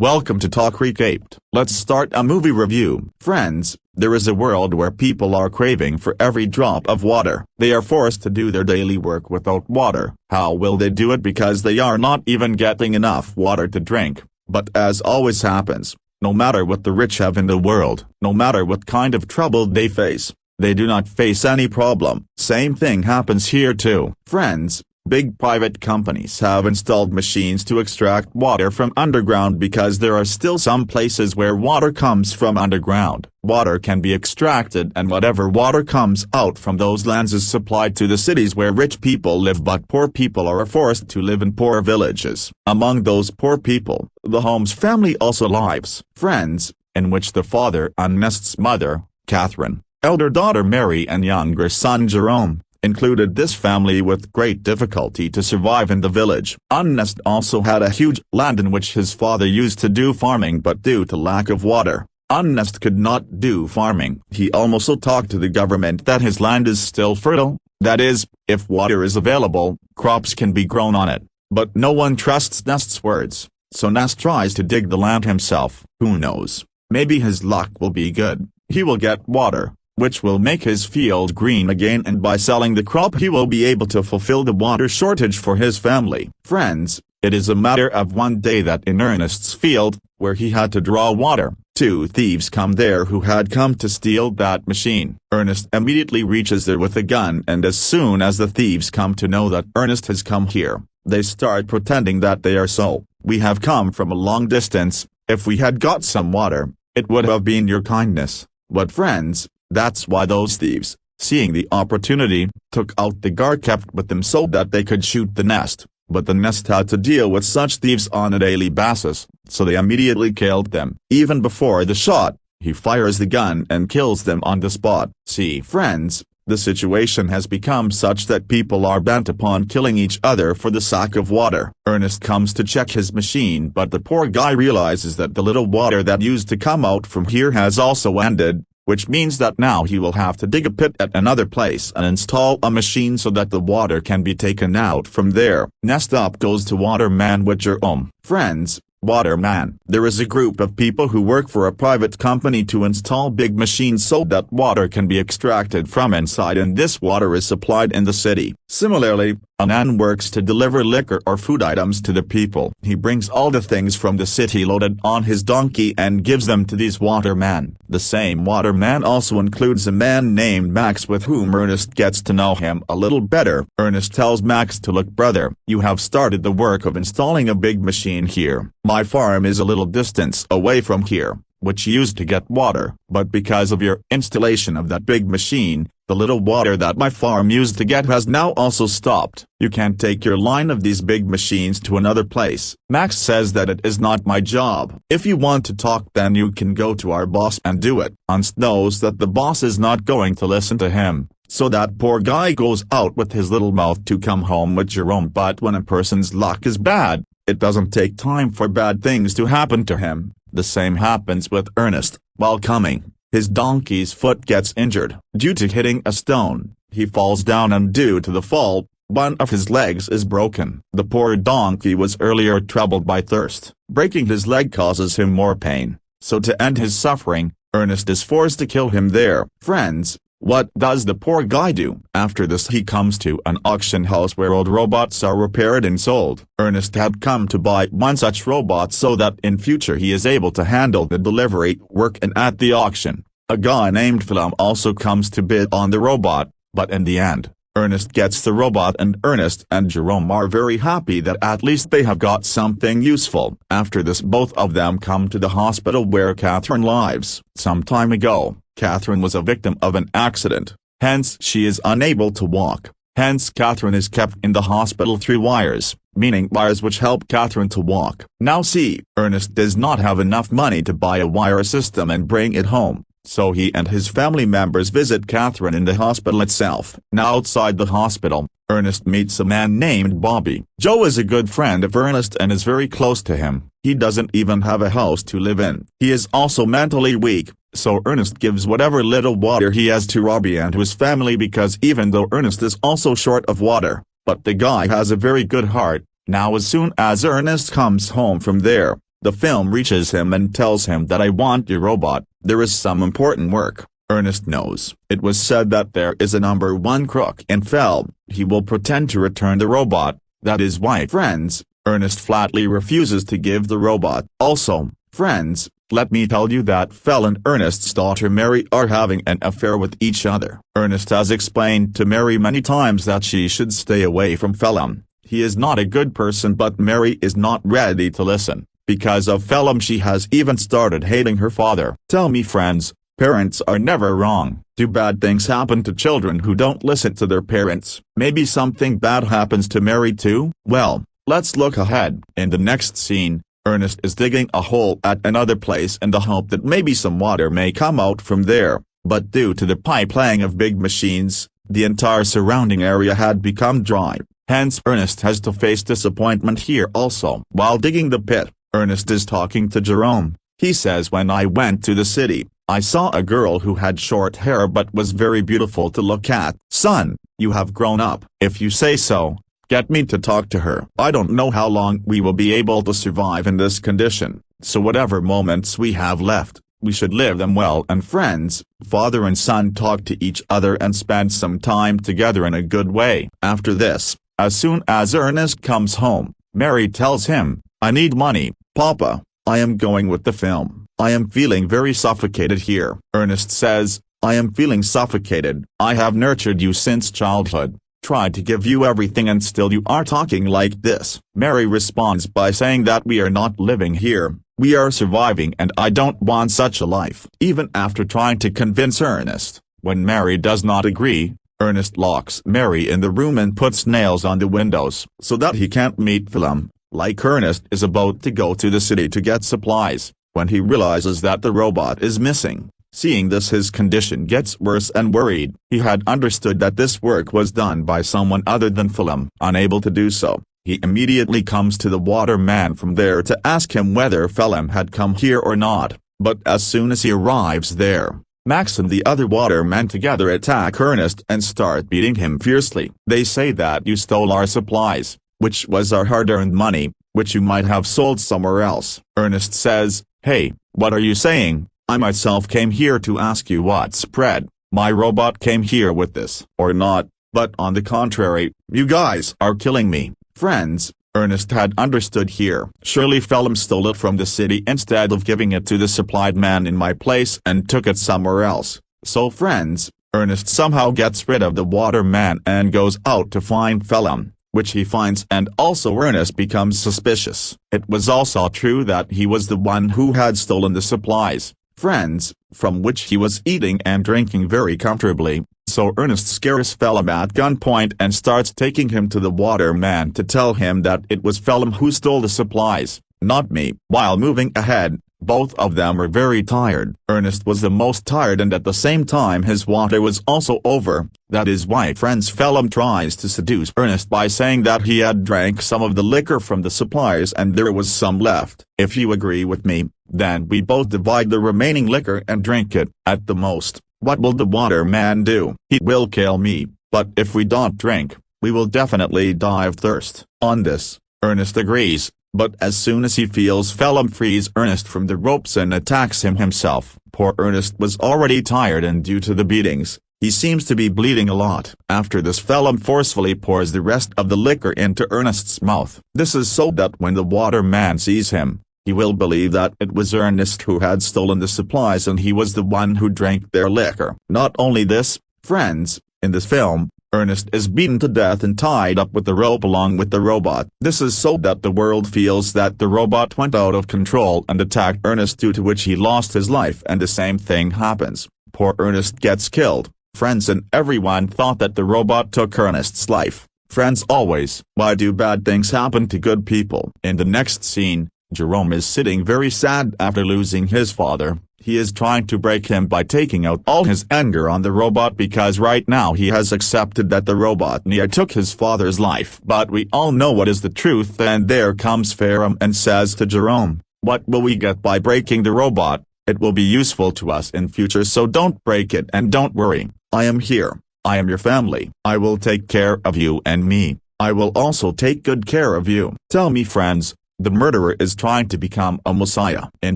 Welcome to Talk Recaped. Let's start a movie review. Friends, there is a world where people are craving for every drop of water. They are forced to do their daily work without water. How will they do it? Because they are not even getting enough water to drink. But as always happens, no matter what the rich have in the world, no matter what kind of trouble they face, they do not face any problem. Same thing happens here too. Friends, big private companies have installed machines to extract water from underground because there are still some places where water comes from underground. Water can be extracted and whatever water comes out from those lands is supplied to the cities where rich people live, but poor people are forced to live in poor villages. Among those poor people, the Holmes family also lives. Friends, in which the father Ernest's mother, Catherine, elder daughter Mary and younger son Jerome, included this family with great difficulty to survive in the village. Ernest also had a huge land in which his father used to do farming, but due to lack of water, Ernest could not do farming. He also talked to the government that his land is still fertile, that is, if water is available, crops can be grown on it. But no one trusts Nest's words, so Nest tries to dig the land himself. Who knows? Maybe his luck will be good. He will get water, which will make his field green again, and by selling the crop he will be able to fulfill the water shortage for his family. Friends, it is a matter of one day that in Ernest's field, where he had to draw water, two thieves come there who had come to steal that machine. Ernest immediately reaches there with a gun, and as soon as the thieves come to know that Ernest has come here, they start pretending that they are so. "We have come from a long distance. If we had got some water, it would have been your kindness." But friends, that's why those thieves, seeing the opportunity, took out the guard kept with them so that they could shoot the Nest. But the Nest had to deal with such thieves on a daily basis, so they immediately killed them. Even before the shot, he fires the gun and kills them on the spot. See, friends, the situation has become such that people are bent upon killing each other for the sake of water. Ernest comes to check his machine, but the poor guy realizes that the little water that used to come out from here has also ended, which means that now he will have to dig a pit at another place and install a machine so that the water can be taken out from there. Next up goes to Waterman with Jerome. Friends, Waterman. There is a group of people who work for a private company to install big machines so that water can be extracted from inside, and this water is supplied in the city. Similarly, a man works to deliver liquor or food items to the people. He brings all the things from the city loaded on his donkey and gives them to these watermen. The same waterman also includes a man named Max, with whom Ernest gets to know him a little better. Ernest tells Max to, "Look brother, you have started the work of installing a big machine here. My farm is a little distance away from here, which used to get water, but because of your installation of that big machine, the little water that my farm used to get has now also stopped. You can take your line of these big machines to another place." Max says that it is not my job. "If you want to talk, then you can go to our boss and do it." Ernst knows that the boss is not going to listen to him, so that poor guy goes out with his little mouth to come home with Jerome. But when a person's luck is bad, it doesn't take time for bad things to happen to him. The same happens with Ernest. While coming, his donkey's foot gets injured. Due to hitting a stone, he falls down, and due to the fall, one of his legs is broken. The poor donkey was earlier troubled by thirst. Breaking his leg causes him more pain, so to end his suffering, Ernest is forced to kill him there. Friends, what does the poor guy do? After this he comes to an auction house where old robots are repaired and sold. Ernest had come to buy one such robot so that in future he is able to handle the delivery work, and at the auction, a guy named Philip also comes to bid on the robot, but in the end, Ernest gets the robot, and Ernest and Jerome are very happy that at least they have got something useful. After this both of them come to the hospital where Catherine lives. Some time ago, Catherine was a victim of an accident, hence she is unable to walk. Hence Catherine is kept in the hospital through wires, meaning wires which help Catherine to walk. Now see, Ernest does not have enough money to buy a wire system and bring it home, so he and his family members visit Catherine in the hospital itself. Now outside the hospital, Ernest meets a man named Bobby. Joe is a good friend of Ernest and is very close to him. He doesn't even have a house to live in. He is also mentally weak, so Ernest gives whatever little water he has to Robbie and to his family, because even though Ernest is also short of water, but the guy has a very good heart. Now as soon as Ernest comes home from there, The film reaches him and tells him that I want your robot, there is some important work. Ernest knows. It was said that there is a number one crook in Fell. He will pretend to return the robot. That is why, friends, Ernest flatly refuses to give the robot. Also, friends, let me tell you that Fell and Ernest's daughter Mary are having an affair with each other. Ernest has explained to Mary many times that she should stay away from Phelim. He is not a good person, but Mary is not ready to listen. Because of Phelim, she has even started hating her father. Tell me, friends, parents are never wrong. Do bad things happen to children who don't listen to their parents? Maybe something bad happens to Mary too? Well, let's look ahead. In the next scene, Ernest is digging a hole at another place in the hope that maybe some water may come out from there, but due to the pipe-laying of big machines, the entire surrounding area had become dry. Hence Ernest has to face disappointment here also. While digging the pit, Ernest is talking to Jerome. He says, when I went to the city, I saw a girl who had short hair but was very beautiful to look at. Son, you have grown up. If you say so, get me to talk to her. I don't know how long we will be able to survive in this condition, so whatever moments we have left, we should live them well. And friends, father and son talk to each other and spend some time together in a good way. After this, as soon as Ernest comes home, Mary tells him, I need money, Papa, I am going with the film. I am feeling very suffocated here. Ernest says, I am feeling suffocated. I have nurtured you since childhood, tried to give you everything, and still you are talking like this. Mary responds by saying that we are not living here, we are surviving, and I don't want such a life. Even after trying to convince Ernest, when Mary does not agree, Ernest locks Mary in the room and puts nails on the windows so that he can't meet Phelim. Like Ernest is about to go to the city to get supplies, when he realizes that the robot is missing. Seeing this, his condition gets worse and worried. He had understood that this work was done by someone other than Phelim. Unable to do so, he immediately comes to the waterman from there to ask him whether Phelim had come here or not, but as soon as he arrives there, Max and the other watermen together attack Ernest and start beating him fiercely. They say that you stole our supplies, which was our hard-earned money, which you might have sold somewhere else. Ernest says, hey, what are you saying? I myself came here to ask you what spread. My robot came here with this or not, but on the contrary, you guys are killing me. Friends, Ernest had understood here. Surely Phelim stole it from the city instead of giving it to the supplied man in my place and took it somewhere else. So friends, Ernest somehow gets rid of the waterman and goes out to find Phelim, which he finds, and also Ernest becomes suspicious. It was also true that he was the one who had stolen the supplies, friends, from which he was eating and drinking very comfortably, so Ernest scares Phelim at gunpoint and starts taking him to the waterman to tell him that it was Phelim who stole the supplies, not me. While moving ahead, both of them were very tired. Ernest was the most tired, and at the same time his water was also over. That is why, friends, Phelim tries to seduce Ernest by saying that he had drank some of the liquor from the supplies and there was some left. If you agree with me, then we both divide the remaining liquor and drink it. At the most, what will the waterman do? He will kill me, but if we don't drink, we will definitely die of thirst. On this, Ernest agrees. But as soon as he feels Phelim frees Ernest from the ropes and attacks him himself. Poor Ernest was already tired, and due to the beatings, he seems to be bleeding a lot. After this, Phelim forcefully pours the rest of the liquor into Ernest's mouth. This is so that when the waterman sees him, he will believe that it was Ernest who had stolen the supplies and he was the one who drank their liquor. Not only this, friends, in this film, Ernest is beaten to death and tied up with the rope along with the robot. This is so that the world feels that the robot went out of control and attacked Ernest, due to which he lost his life, and the same thing happens. Poor Ernest gets killed. Friends, and everyone thought that the robot took Ernest's life. Friends, always, why do bad things happen to good people? In the next scene, Jerome is sitting very sad after losing his father. He is trying to break him by taking out all his anger on the robot, because right now he has accepted that the robot Nia took his father's life. But we all know what is the truth, and there comes Phelim and says to Jerome, what will we get by breaking the robot? It will be useful to us in future, so don't break it, and don't worry, I am here, I am your family, I will take care of you and me, I will also take good care of you. Tell me, friends, The murderer is trying to become a messiah. In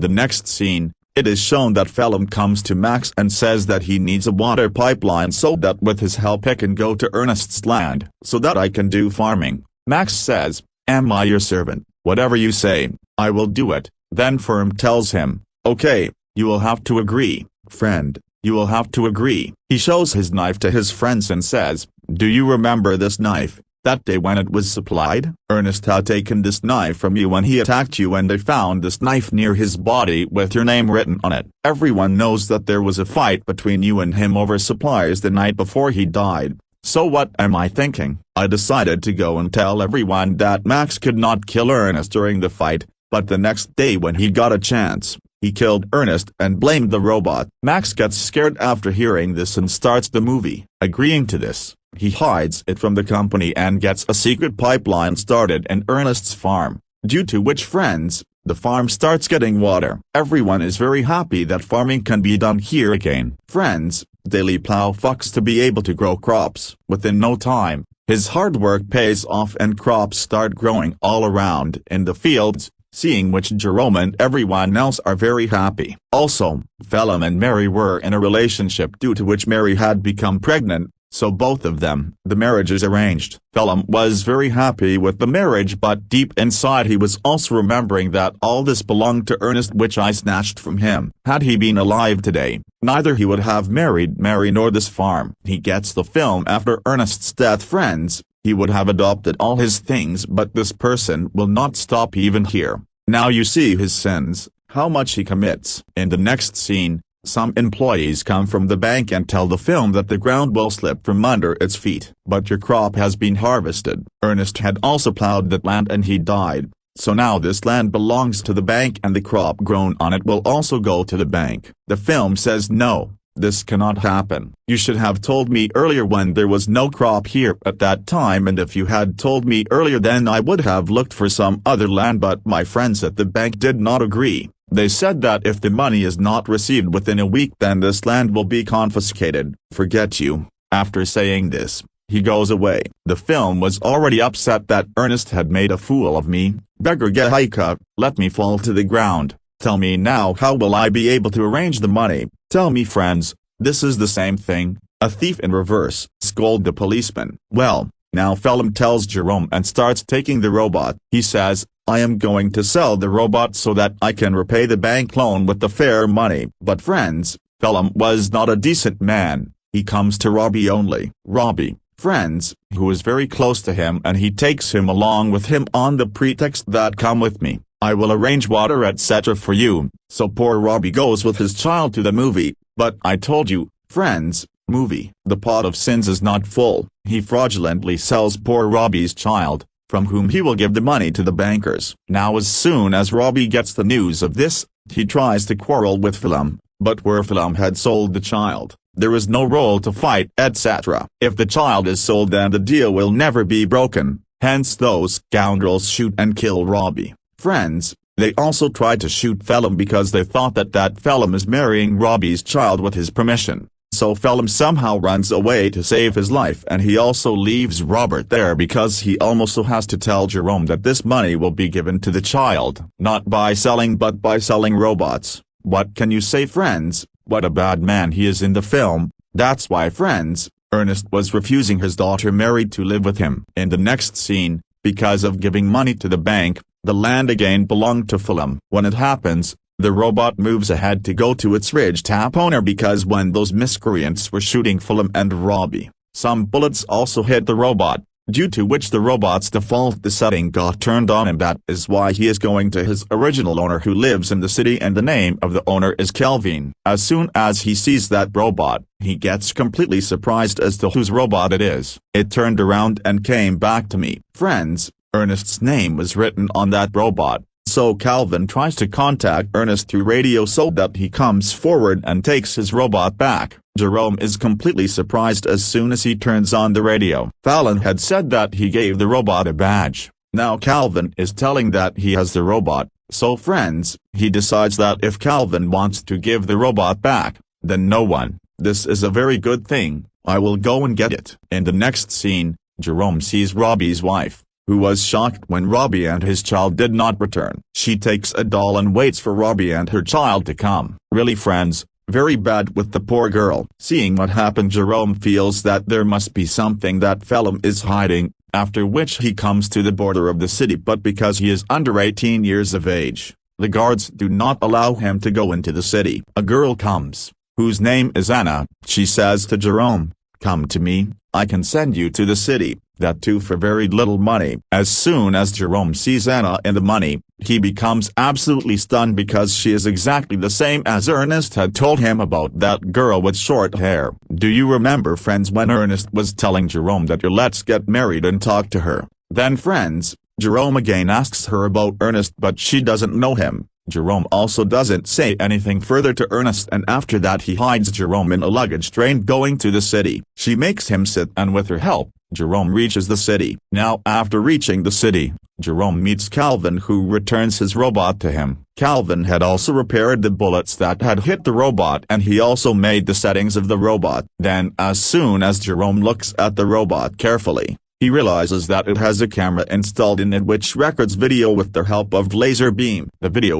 the next scene, it is shown that Phelim comes to Max and says that he needs a water pipeline so that with his help he can go to Ernest's land, so that I can do farming. Max says, "Am I your servant? Whatever you say, I will do it." Then Phelim tells him, "Okay, you will have to agree, friend, you will have to agree." He shows his knife to his friends and says, "Do you remember this knife? That day when it was supplied? Ernest had taken this knife from you when he attacked you and they found this knife near his body with your name written on it. Everyone knows that there was a fight between you and him over supplies the night before he died. So what am I thinking? I decided to go and tell everyone that Max could not kill Ernest during the fight, but the next day when he got a chance, he killed Ernest and blamed the robot." Max gets scared after hearing this and starts the movie. Agreeing to this, he hides it from the company and gets a secret pipeline started in Ernest's farm, due to which friends, the farm starts getting water. Everyone is very happy that farming can be done here again. Friends, daily plow fucks to be able to grow crops. Within no time, his hard work pays off and crops start growing all around in the fields, seeing which Jerome and everyone else are very happy. Also, Phelim and Mary were in a relationship due to which Mary had become pregnant, so both of them. The marriage is arranged. Phelim was very happy with the marriage, but deep inside he was also remembering that all this belonged to Ernest, which I snatched from him. Had he been alive today, neither he would have married Mary nor this farm. He gets the film after Ernest's death. Friends, he would have adopted all his things, but this person will not stop even here. Now you see his sins, how much he commits. In the next scene, some employees come from the bank and tell the film that the ground will slip from under its feet. "But your crop has been harvested. Ernest had also plowed that land and he died, so now this land belongs to the bank and the crop grown on it will also go to the bank." The film says, "No, this cannot happen. You should have told me earlier when there was no crop here at that time, and if you had told me earlier then I would have looked for some other land, but my friends at the bank did not agree. They said that if the money is not received within a week then this land will be confiscated. Forget you." After saying this, he goes away. The film was already upset that Ernest had made a fool of me. "Beggar Gehaika, let me fall to the ground. Tell me now, how will I be able to arrange the money? Tell me." Friends, this is the same thing, a thief in reverse. Scold the policeman. Well, now Phelim tells Jerome and starts taking the robot. He says, "I am going to sell the robot so that I can repay the bank loan with the fair money." But friends, Phelim was not a decent man. He comes to Robbie only. Robbie, friends, who is very close to him, and he takes him along with him on the pretext that "Come with me, I will arrange water etc. for you." So poor Robbie goes with his child to the movie. But I told you, friends, movie. The pot of sins is not full. He fraudulently sells poor Robbie's child, from whom he will give the money to the bankers. Now as soon as Robbie gets the news of this, he tries to quarrel with Phelim, but where Phelim had sold the child, there is no role to fight etc. If the child is sold then the deal will never be broken, hence those scoundrels shoot and kill Robbie. Friends, they also tried to shoot Phelim because they thought that Phelim is marrying Robbie's child with his permission. So Phelim somehow runs away to save his life, and he also leaves Robert there because he also has to tell Jerome that this money will be given to the child, not by selling but by selling robots. What can you say, friends? What a bad man he is in the film. That's why, friends, Ernest was refusing his daughter Mary to live with him. In the next scene, because of giving money to the bank, the land again belonged to Phelim. When it happens, the robot moves ahead to go to its ridge tap owner because when those miscreants were shooting Phelim and Robbie, some bullets also hit the robot, due to which the robot's default setting got turned on, and that is why he is going to his original owner who lives in the city, and the name of the owner is Kelvin. As soon as he sees that robot, he gets completely surprised as to whose robot it is. It turned around and came back to me. Friends, Ernest's name was written on that robot. So Calvin tries to contact Ernest through radio so that he comes forward and takes his robot back. Jerome is completely surprised as soon as he turns on the radio. Fallon had said that he gave the robot a badge. Now Calvin is telling that he has the robot. So friends, he decides that if Calvin wants to give the robot back, then no one. This is a very good thing. I will go and get it. In the next scene, Jerome sees Robbie's wife, who was shocked when Robbie and his child did not return. She takes a doll and waits for Robbie and her child to come. Really friends, very bad with the poor girl. Seeing what happened, Jerome feels that there must be something that Phelim is hiding, after which he comes to the border of the city, but because he is under 18 years of age, the guards do not allow him to go into the city. A girl comes, whose name is Anna. She says to Jerome, "Come to me, I can send you to the city, that too for very little money." As soon as Jerome sees Anna and the money, he becomes absolutely stunned because she is exactly the same as Ernest had told him about, that girl with short hair. Do you remember, friends, when Ernest was telling Jerome that let's get married and talk to her? Then friends, Jerome again asks her about Ernest, but she doesn't know him. Jerome also doesn't say anything further to Ernest, and after that he hides Jerome in a luggage train going to the city. She makes him sit, and with her help, Jerome reaches the city. Now after reaching the city, Jerome meets Calvin, who returns his robot to him. Calvin had also repaired the bullets that had hit the robot, and he also made the settings of the robot. Then as soon as Jerome looks at the robot carefully, he realizes that it has a camera installed in it which records video with the help of laser beam. The video